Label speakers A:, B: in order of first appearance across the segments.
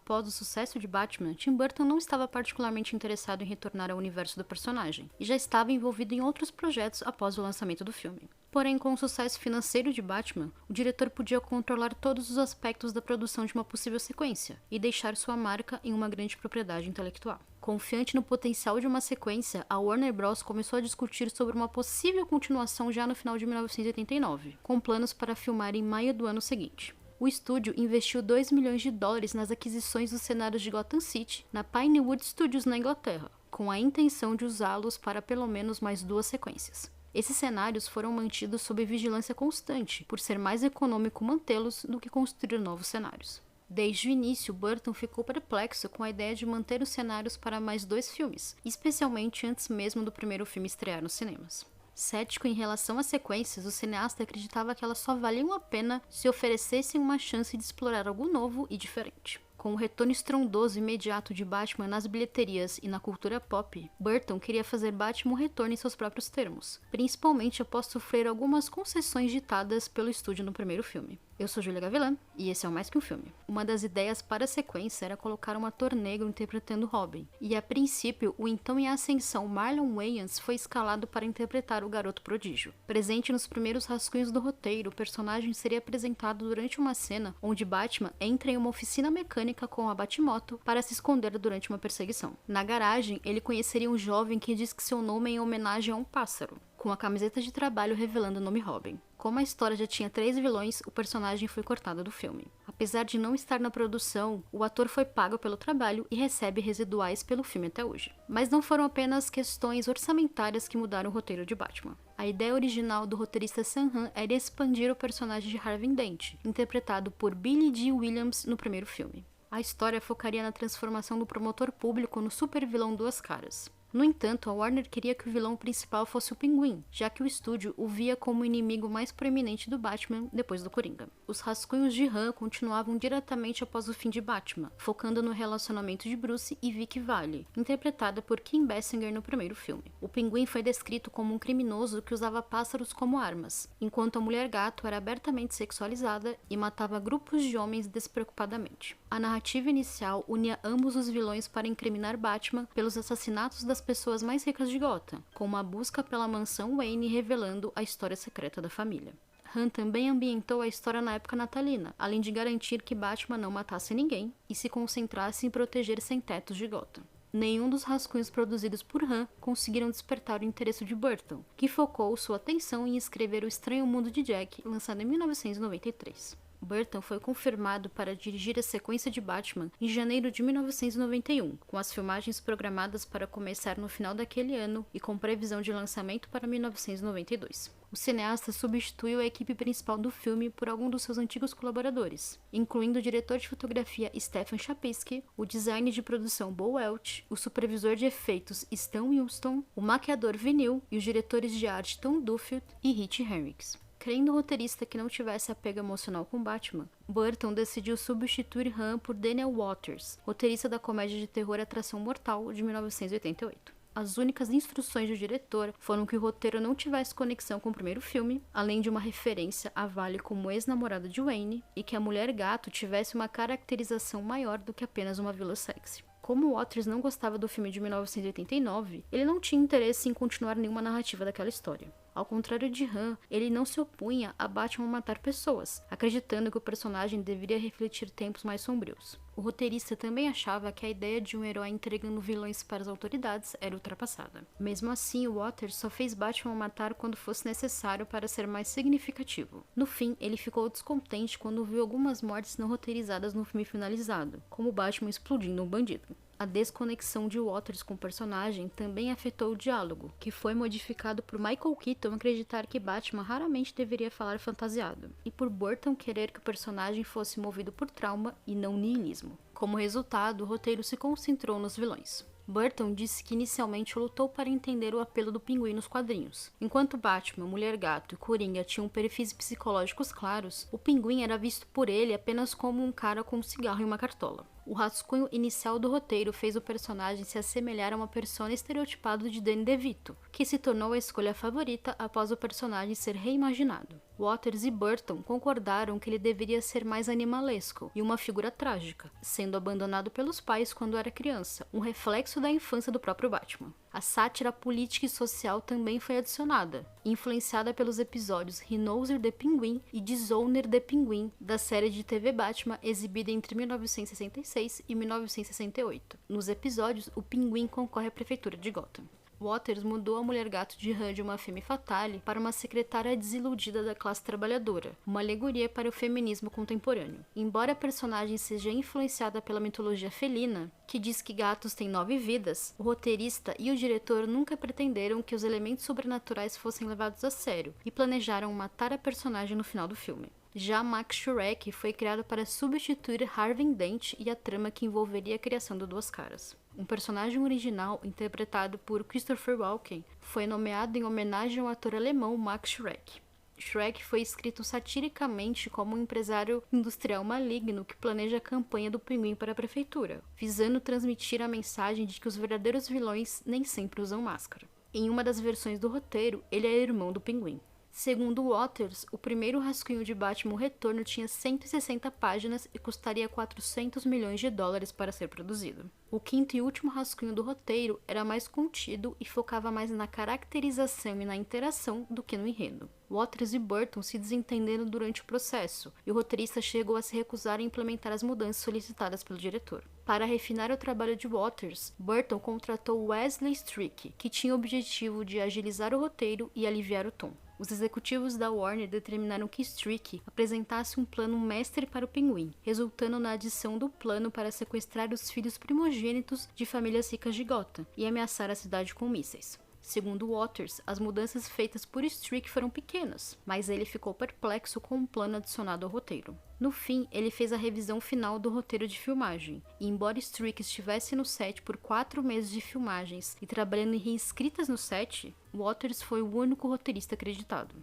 A: após o sucesso de Batman, Tim Burton não estava particularmente interessado em retornar ao universo do personagem, e já estava envolvido em outros projetos após o lançamento do filme. Porém, com o sucesso financeiro de Batman, o diretor podia controlar todos os aspectos da produção de uma possível sequência, e deixar sua marca em uma grande propriedade intelectual. Confiante no potencial de uma sequência, a Warner Bros. Começou a discutir sobre uma possível continuação já no final de 1989, com planos para filmar em maio do ano seguinte. O estúdio investiu $2 milhões nas aquisições dos cenários de Gotham City na Pinewood Studios na Inglaterra, com a intenção de usá-los para pelo menos mais 2 sequências. Esses cenários foram mantidos sob vigilância constante, por ser mais econômico mantê-los do que construir novos cenários. Desde o início, Burton ficou perplexo com a ideia de manter os cenários para mais 2 filmes, especialmente antes mesmo do primeiro filme estrear nos cinemas. Cético em relação às sequências, o cineasta acreditava que elas só valiam a pena se oferecessem uma chance de explorar algo novo e diferente. Com o retorno estrondoso e imediato de Batman nas bilheterias e na cultura pop, Burton queria fazer Batman retorno em seus próprios termos, principalmente após sofrer algumas concessões ditadas pelo estúdio no primeiro filme. Eu sou Julia Gavilan, e esse é o Mais Que Um Filme. Uma das ideias para a sequência era colocar um ator negro interpretando Robin, e a princípio, o então em ascensão Marlon Wayans foi escalado para interpretar o garoto prodígio. Presente nos primeiros rascunhos do roteiro, o personagem seria apresentado durante uma cena onde Batman entra em uma oficina mecânica com a Batmoto para se esconder durante uma perseguição. Na garagem, ele conheceria um jovem que diz que seu nome é em homenagem a um pássaro, com a camiseta de trabalho revelando o nome Robin. Como a história já tinha 3 vilões, o personagem foi cortado do filme. Apesar de não estar na produção, o ator foi pago pelo trabalho e recebe residuais pelo filme até hoje. Mas não foram apenas questões orçamentárias que mudaram o roteiro de Batman. A ideia original do roteirista Sam Raimi era expandir o personagem de Harvey Dent, interpretado por Billy Dee Williams no primeiro filme. A história focaria na transformação do promotor público no super-vilão Duas Caras. No entanto, a Warner queria que o vilão principal fosse o Pinguim, já que o estúdio o via como o inimigo mais proeminente do Batman depois do Coringa. Os rascunhos de Han continuavam diretamente após o fim de Batman, focando no relacionamento de Bruce e Vicky Vale, interpretada por Kim Basinger no primeiro filme. O Pinguim foi descrito como um criminoso que usava pássaros como armas, enquanto a Mulher-Gato era abertamente sexualizada e matava grupos de homens despreocupadamente. A narrativa inicial unia ambos os vilões para incriminar Batman pelos assassinatos das pessoas mais ricas de Gotham, com uma busca pela mansão Wayne revelando a história secreta da família. Han também ambientou a história na época natalina, além de garantir que Batman não matasse ninguém e se concentrasse em proteger sem-tetos de Gotham. Nenhum dos rascunhos produzidos por Han conseguiram despertar o interesse de Burton, que focou sua atenção em escrever O Estranho Mundo de Jack, lançado em 1993. Burton foi confirmado para dirigir a sequência de Batman em janeiro de 1991, com as filmagens programadas para começar no final daquele ano e com previsão de lançamento para 1992. O cineasta substituiu a equipe principal do filme por alguns dos seus antigos colaboradores, incluindo o diretor de fotografia Stephen Chapitsky, o design de produção Bo Welch, o supervisor de efeitos Stan Winston, o maquiador Vinil e os diretores de arte Tom Duffield e Rich Henricks. Crendo o roteirista que não tivesse apego emocional com Batman, Burton decidiu substituir Han por Daniel Waters, roteirista da comédia de terror Atração Mortal, de 1988. As únicas instruções do diretor foram que o roteiro não tivesse conexão com o primeiro filme, além de uma referência a Vale como ex-namorada de Wayne, e que a Mulher-Gato tivesse uma caracterização maior do que apenas uma vilã sexy. Como Waters não gostava do filme de 1989, ele não tinha interesse em continuar nenhuma narrativa daquela história. Ao contrário de Han, ele não se opunha a Batman matar pessoas, acreditando que o personagem deveria refletir tempos mais sombrios. O roteirista também achava que a ideia de um herói entregando vilões para as autoridades era ultrapassada. Mesmo assim, Waters só fez Batman matar quando fosse necessário para ser mais significativo. No fim, ele ficou descontente quando viu algumas mortes não roteirizadas no filme finalizado, como Batman explodindo um bandido. A desconexão de Waters com o personagem também afetou o diálogo, que foi modificado por Michael Keaton acreditar que Batman raramente deveria falar fantasiado, e por Burton querer que o personagem fosse movido por trauma e não niilismo. Como resultado, o roteiro se concentrou nos vilões. Burton disse que inicialmente lutou para entender o apelo do Pinguim nos quadrinhos. Enquanto Batman, Mulher-Gato e Coringa tinham perfis psicológicos claros, o Pinguim era visto por ele apenas como um cara com um cigarro e uma cartola. O rascunho inicial do roteiro fez o personagem se assemelhar a uma persona estereotipada de Danny DeVito, que se tornou a escolha favorita após o personagem ser reimaginado. Waters e Burton concordaram que ele deveria ser mais animalesco e uma figura trágica, sendo abandonado pelos pais quando era criança, um reflexo da infância do próprio Batman. A sátira política e social também foi adicionada, influenciada pelos episódios He Knows You're the Penguin e Disowner the Penguin, da série de TV Batman exibida entre 1966 e 1968. Nos episódios, o Pinguim concorre à prefeitura de Gotham. Waters mudou a mulher-gato de Han de uma femme fatale para uma secretária desiludida da classe trabalhadora, uma alegoria para o feminismo contemporâneo. Embora a personagem seja influenciada pela mitologia felina, que diz que gatos têm 9 vidas, o roteirista e o diretor nunca pretenderam que os elementos sobrenaturais fossem levados a sério e planejaram matar a personagem no final do filme. Já Max Shreck foi criado para substituir Harvey Dent e a trama que envolveria a criação do Duas Caras. Um personagem original, interpretado por Christopher Walken, foi nomeado em homenagem ao ator alemão Max Schreck. Schreck foi escrito satiricamente como um empresário industrial maligno que planeja a campanha do Pinguim para a prefeitura, visando transmitir a mensagem de que os verdadeiros vilões nem sempre usam máscara. Em uma das versões do roteiro, ele é irmão do Pinguim. Segundo Waters, o primeiro rascunho de Batman Retorno tinha 160 páginas e custaria 400 milhões de dólares para ser produzido. O quinto e último rascunho do roteiro era mais contido e focava mais na caracterização e na interação do que no enredo. Waters e Burton se desentenderam durante o processo, e o roteirista chegou a se recusar a implementar as mudanças solicitadas pelo diretor. Para refinar o trabalho de Waters, Burton contratou Wesley Strick, que tinha o objetivo de agilizar o roteiro e aliviar o tom. Os executivos da Warner determinaram que Strick apresentasse um plano mestre para o Pinguim, resultando na adição do plano para sequestrar os filhos primogênitos de famílias ricas de Gotham e ameaçar a cidade com mísseis. Segundo Waters, as mudanças feitas por Strick foram pequenas, mas ele ficou perplexo com o plano adicionado ao roteiro. No fim, ele fez a revisão final do roteiro de filmagem, e embora Strick estivesse no set por 4 meses de filmagens e trabalhando em reescritas no set, Waters foi o único roteirista acreditado.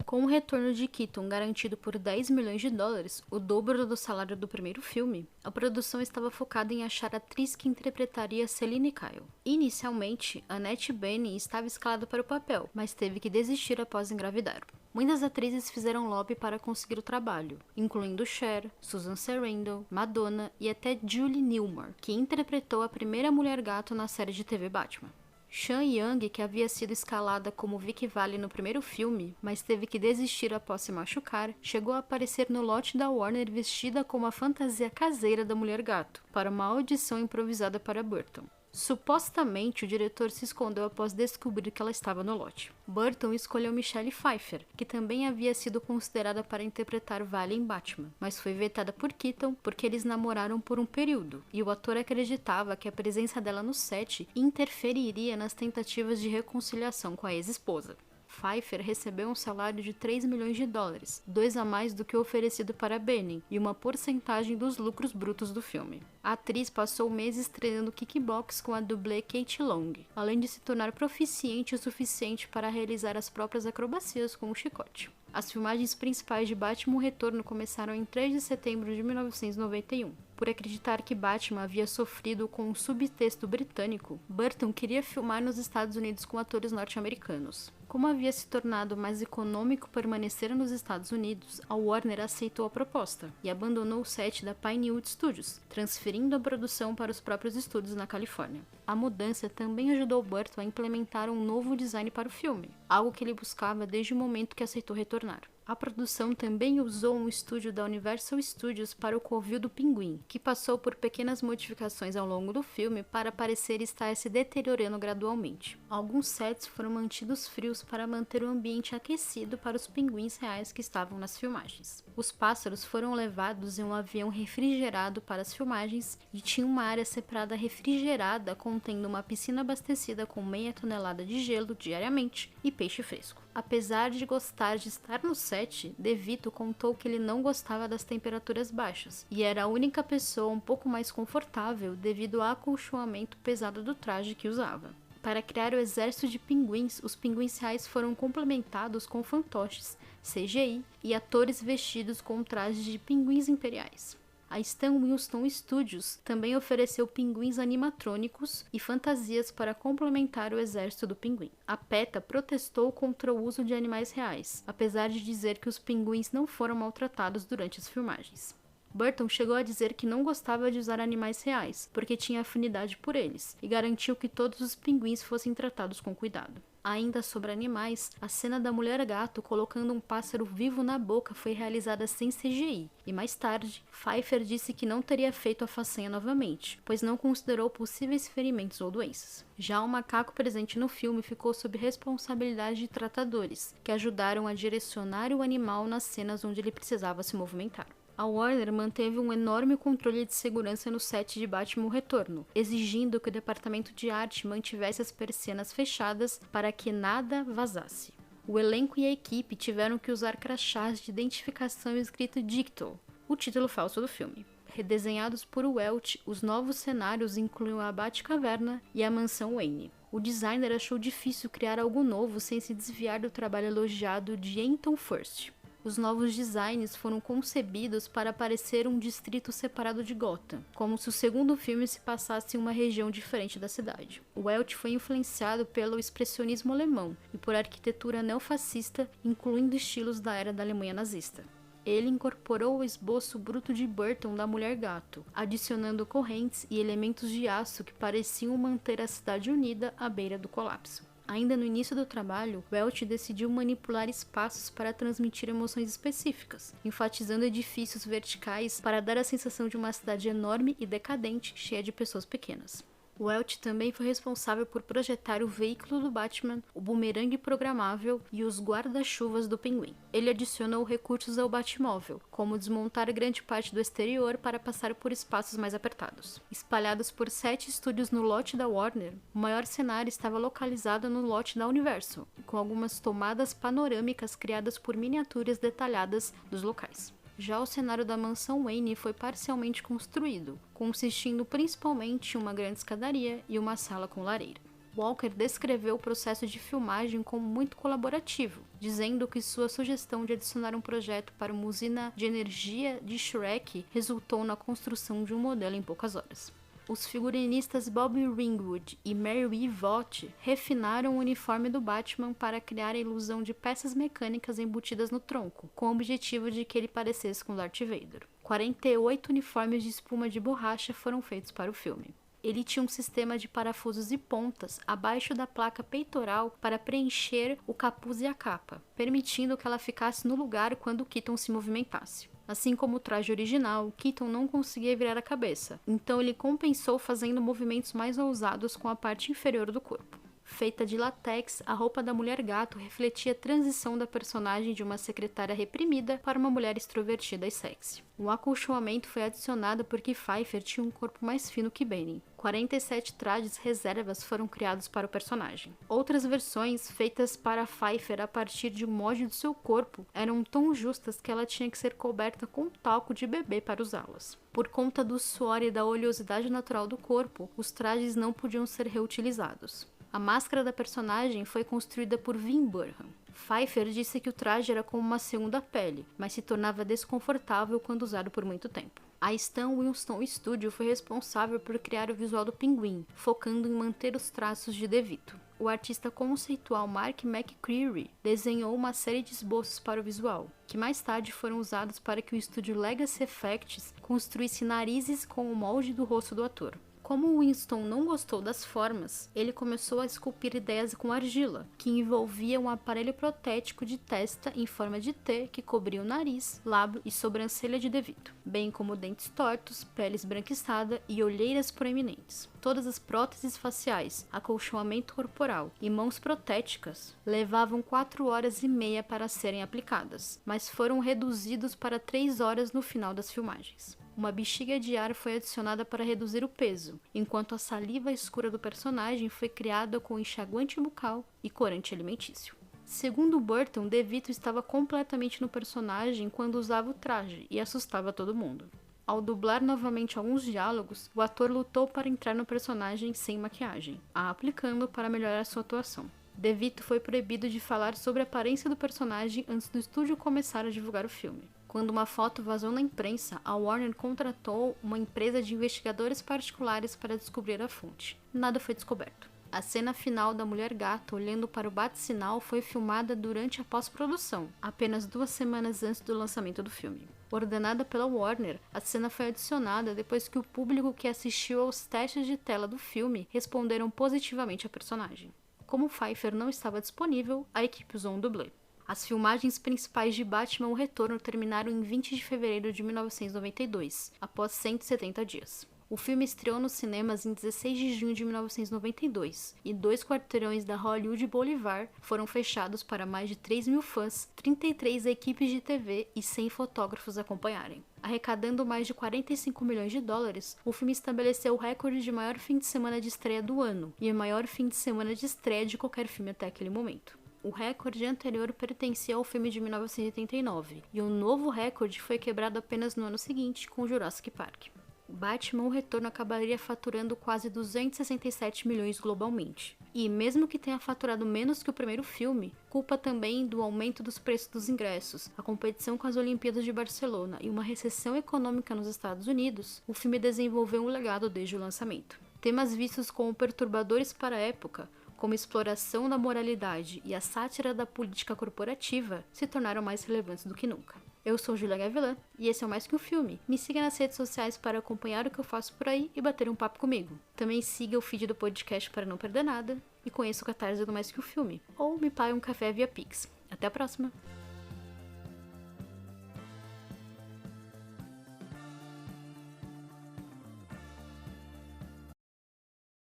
A: Com o retorno de Keaton garantido por 10 milhões de dólares, o dobro do salário do primeiro filme, a produção estava focada em achar a atriz que interpretaria Selina Kyle. Inicialmente, Annette Bening estava escalada para o papel, mas teve que desistir após engravidar. Muitas atrizes fizeram lobby para conseguir o trabalho, incluindo Cher, Susan Sarandon, Madonna e até Julie Newmar, que interpretou a primeira mulher-gato na série de TV Batman. Sean Young, que havia sido escalada como Vicky Vale no primeiro filme, mas teve que desistir após se machucar, chegou a aparecer no lote da Warner vestida como a fantasia caseira da Mulher-Gato, para uma audição improvisada para Burton. Supostamente, o diretor se escondeu após descobrir que ela estava no lote. Burton escolheu Michelle Pfeiffer, que também havia sido considerada para interpretar Vale em Batman, mas foi vetada por Keaton porque eles namoraram por um período, e o ator acreditava que a presença dela no set interferiria nas tentativas de reconciliação com a ex-esposa. Pfeiffer recebeu um salário de 3 milhões de dólares, 2 a mais do que o oferecido para Bening, e uma porcentagem dos lucros brutos do filme. A atriz passou meses treinando kickbox com a dublê Kate Long, além de se tornar proficiente o suficiente para realizar as próprias acrobacias com o chicote. As filmagens principais de Batman Retorno começaram em 3 de setembro de 1991. Por acreditar que Batman havia sofrido com um subtexto britânico, Burton queria filmar nos Estados Unidos com atores norte-americanos. Como havia se tornado mais econômico permanecer nos Estados Unidos, a Warner aceitou a proposta e abandonou o set da Pinewood Studios, transferindo a produção para os próprios estúdios na Califórnia. A mudança também ajudou Burton a implementar um novo design para o filme, algo que ele buscava desde o momento que aceitou retornar. A produção também usou um estúdio da Universal Studios para o covil do Pinguim, que passou por pequenas modificações ao longo do filme para parecer estar se deteriorando gradualmente. Alguns sets foram mantidos frios para manter o ambiente aquecido para os pinguins reais que estavam nas filmagens. Os pássaros foram levados em um avião refrigerado para as filmagens e tinha uma área separada refrigerada contendo uma piscina abastecida com 0,5 tonelada de gelo diariamente e peixe fresco. Apesar de gostar de estar no set, DeVito contou que ele não gostava das temperaturas baixas e era a única pessoa um pouco mais confortável devido ao acolchoamento pesado do traje que usava. Para criar o exército de pinguins, os pinguins reais foram complementados com fantoches, CGI e atores vestidos com trajes de pinguins imperiais. A Stan Winston Studios também ofereceu pinguins animatrônicos e fantasias para complementar o exército do pinguim. A PETA protestou contra o uso de animais reais, apesar de dizer que os pinguins não foram maltratados durante as filmagens. Burton chegou a dizer que não gostava de usar animais reais, porque tinha afinidade por eles, e garantiu que todos os pinguins fossem tratados com cuidado. Ainda sobre animais, a cena da mulher-gato colocando um pássaro vivo na boca foi realizada sem CGI, e mais tarde, Pfeiffer disse que não teria feito a façanha novamente, pois não considerou possíveis ferimentos ou doenças. Já o macaco presente no filme ficou sob responsabilidade de tratadores, que ajudaram a direcionar o animal nas cenas onde ele precisava se movimentar. A Warner manteve um enorme controle de segurança no set de Batman: O Retorno, exigindo que o departamento de arte mantivesse as persianas fechadas para que nada vazasse. O elenco e a equipe tiveram que usar crachás de identificação escrito Digital, o título falso do filme. Redesenhados por Welch, os novos cenários incluem a Batcaverna e a Mansão Wayne. O designer achou difícil criar algo novo sem se desviar do trabalho elogiado de Anton Furst. Os novos designs foram concebidos para parecer um distrito separado de Gotham, como se o segundo filme se passasse em uma região diferente da cidade. Welch foi influenciado pelo expressionismo alemão e por arquitetura neofascista, incluindo estilos da era da Alemanha nazista. Ele incorporou o esboço bruto de Burton da Mulher-Gato, adicionando correntes e elementos de aço que pareciam manter a cidade unida à beira do colapso. Ainda no início do trabalho, Welch decidiu manipular espaços para transmitir emoções específicas, enfatizando edifícios verticais para dar a sensação de uma cidade enorme e decadente, cheia de pessoas pequenas. Welch também foi responsável por projetar o veículo do Batman, o bumerangue programável e os guarda-chuvas do Pinguim. Ele adicionou recursos ao Batmóvel, como desmontar grande parte do exterior para passar por espaços mais apertados. Espalhados por 7 estúdios no lote da Warner, o maior cenário estava localizado no lote da Universal, com algumas tomadas panorâmicas criadas por miniaturas detalhadas dos locais. Já o cenário da Mansão Wayne foi parcialmente construído, consistindo principalmente em uma grande escadaria e uma sala com lareira. Walker descreveu o processo de filmagem como muito colaborativo, dizendo que sua sugestão de adicionar um projeto para uma usina de energia de Shrek resultou na construção de um modelo em poucas horas. Os figurinistas Bobby Ringwood e Mary Vaught refinaram o uniforme do Batman para criar a ilusão de peças mecânicas embutidas no tronco, com o objetivo de que ele parecesse com Darth Vader. 48 uniformes de espuma de borracha foram feitos para o filme. Ele tinha um sistema de parafusos e pontas abaixo da placa peitoral para preencher o capuz e a capa, permitindo que ela ficasse no lugar quando Keaton se movimentasse. Assim como o traje original, Keaton não conseguia virar a cabeça, então ele compensou fazendo movimentos mais ousados com a parte inferior do corpo. Feita de látex, a roupa da Mulher-Gato refletia a transição da personagem de uma secretária reprimida para uma mulher extrovertida e sexy. O acolchoamento foi adicionado porque Pfeiffer tinha um corpo mais fino que Benny. 47 trajes reservas foram criados para o personagem. Outras versões, feitas para Pfeiffer a partir de um molde do seu corpo, eram tão justas que ela tinha que ser coberta com talco de bebê para usá-las. Por conta do suor e da oleosidade natural do corpo, os trajes não podiam ser reutilizados. A máscara da personagem foi construída por Vin Burham. Pfeiffer disse que o traje era como uma segunda pele, mas se tornava desconfortável quando usado por muito tempo. A Stan Winston Studio foi responsável por criar o visual do Pinguim, focando em manter os traços de DeVito. O artista conceitual Mark McCreary desenhou uma série de esboços para o visual, que mais tarde foram usados para que o estúdio Legacy Effects construísse narizes com o molde do rosto do ator. Como Winston não gostou das formas, ele começou a esculpir ideias com argila, que envolvia um aparelho protético de testa em forma de T que cobria o nariz, lábio e sobrancelha de DeVito, bem como dentes tortos, pele esbranquiçada e olheiras proeminentes. Todas as próteses faciais, acolchoamento corporal e mãos protéticas levavam 4 horas e meia para serem aplicadas, mas foram reduzidos para 3 horas no final das filmagens. Uma bexiga de ar foi adicionada para reduzir o peso, enquanto a saliva escura do personagem foi criada com enxaguante bucal e corante alimentício. Segundo Burton, DeVito estava completamente no personagem quando usava o traje e assustava todo mundo. Ao dublar novamente alguns diálogos, o ator lutou para entrar no personagem sem maquiagem, a aplicando para melhorar sua atuação. DeVito foi proibido de falar sobre a aparência do personagem antes do estúdio começar a divulgar o filme. Quando uma foto vazou na imprensa, a Warner contratou uma empresa de investigadores particulares para descobrir a fonte. Nada foi descoberto. A cena final da mulher gata olhando para o bate-sinal foi filmada durante a pós-produção, apenas 2 semanas antes do lançamento do filme. Ordenada pela Warner, a cena foi adicionada depois que o público que assistiu aos testes de tela do filme responderam positivamente à personagem. Como Pfeiffer não estava disponível, a equipe usou um dublê. As filmagens principais de Batman: O Retorno terminaram em 20 de fevereiro de 1992, após 170 dias. O filme estreou nos cinemas em 16 de junho de 1992, e 2 quarteirões da Hollywood Boulevard foram fechados para mais de 3 mil fãs, 33 equipes de TV e 100 fotógrafos acompanharem. Arrecadando mais de 45 milhões de dólares, o filme estabeleceu o recorde de maior fim de semana de estreia do ano, e o maior fim de semana de estreia de qualquer filme até aquele momento. O recorde anterior pertencia ao filme de 1989, e o novo recorde foi quebrado apenas no ano seguinte com Jurassic Park. Batman: O Retorno acabaria faturando quase 267 milhões globalmente. E, mesmo que tenha faturado menos que o primeiro filme, culpa também do aumento dos preços dos ingressos, a competição com as Olimpíadas de Barcelona e uma recessão econômica nos Estados Unidos, o filme desenvolveu um legado desde o lançamento. Temas vistos como perturbadores para a época, como exploração da moralidade e a sátira da política corporativa, se tornaram mais relevantes do que nunca. Eu sou Julia Gavilan e esse é o Mais Que Um Filme. Me siga nas redes sociais para acompanhar o que eu faço por aí e bater um papo comigo. Também siga o feed do podcast para não perder nada e conheça o Catarse do Mais Que Um Filme. Ou me pague um café via Pix. Até a próxima!